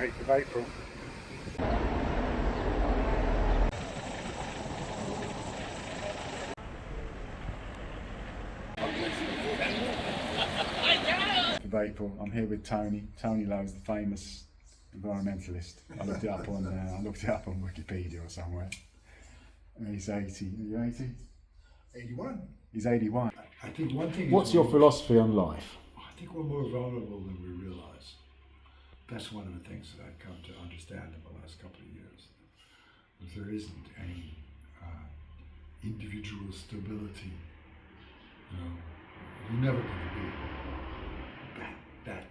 8th of April. Of April. I'm here with Tony. Tony Lowe's the famous environmentalist. I looked it up on Wikipedia or somewhere. He's 80. Are you 80? 81. He's 81. I think one thing. What's your philosophy on life? I think we're more vulnerable than we realize. That's one of the things that I've come to understand in the last couple of years. That there isn't any individual stability. You know, you're never going to be that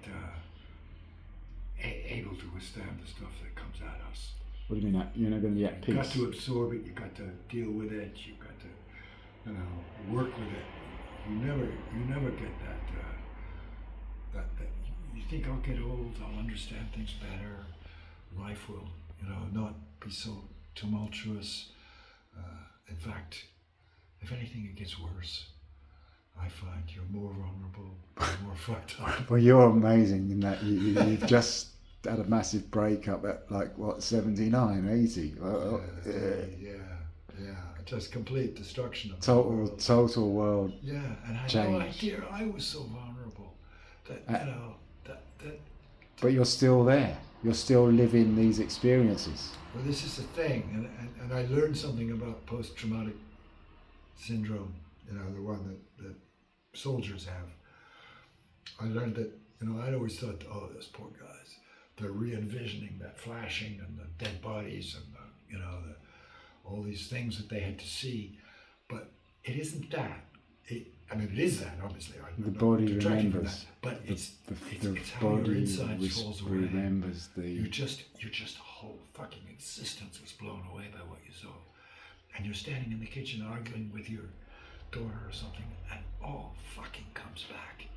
able to withstand the stuff that comes at us. What do you mean? You're not going to be at peace? You've got to absorb it. You've got to deal with it. You've got to, work with it. You never get that. You think I'll get old. I'll understand things better. Life will, not be so tumultuous. In fact, if anything, it gets worse. I find you're more vulnerable, more fucked up. Well, you're amazing in that you've just had a massive breakup at 79, 80. Yeah. Just complete destruction of total world. Yeah, and I had change. no idea I was so vulnerable. That. But you're still there. You're still living these experiences. Well, this is the thing, and I learned something about post-traumatic syndrome. The one that soldiers have. I learned that, I'd always thought, those poor guys, they're re-envisioning that flashing and the dead bodies and all these things that they had to see, but it isn't that. It is that, obviously. The body remembers, but it's how body your insides falls away. remembers Your whole fucking existence was blown away by what you saw, and you're standing in the kitchen arguing with your daughter or something, and all fucking comes back.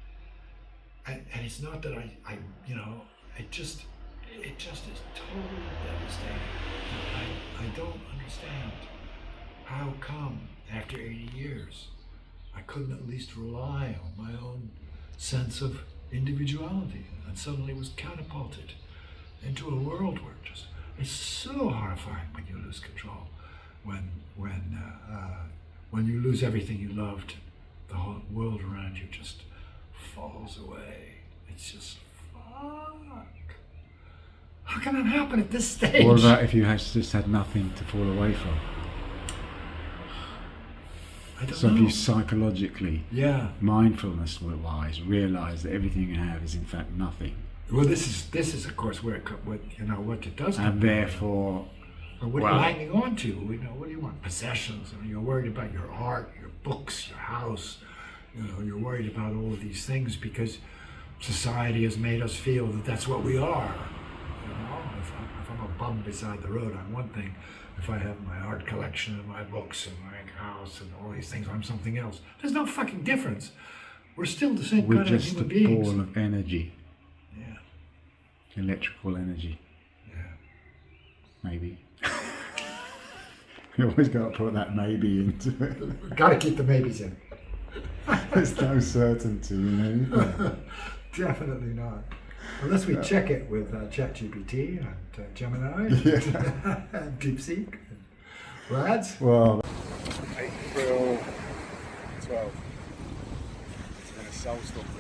And it's not that it just is totally devastating. I don't understand how come after 80 years I couldn't at least rely on my own sense of individuality, and suddenly was catapulted into a world where it's so horrifying when you lose control, when you lose everything you loved, the whole world around you just falls away. It's just fuck. How can that happen at this stage? What about if you just had nothing to fall away from? I don't So know. if you psychologically, Yeah. mindfulness-wise, realise that everything you have is in fact nothing, Well, this is of course what it does. and therefore, Or what are you hanging on to? What do you want? Possessions. You're worried about your art, your books, your house. You're worried about all of these things because society has made us feel that that's what we are. If I'm a bum beside the road, I'm one thing. If I have my art collection and my books and my house and all these things, I'm something else. There's no fucking difference. We're still the same we're kind of just a human beings. ball of energy, Yeah. electrical energy, Yeah. maybe. You always got to put that maybe into it. Gotta keep the maybes in. There's no certainty in anything. Definitely not. Unless we check it with ChatGPT and Gemini and DeepSeek. Lads? Well, April 12th. It's been a soulstorm.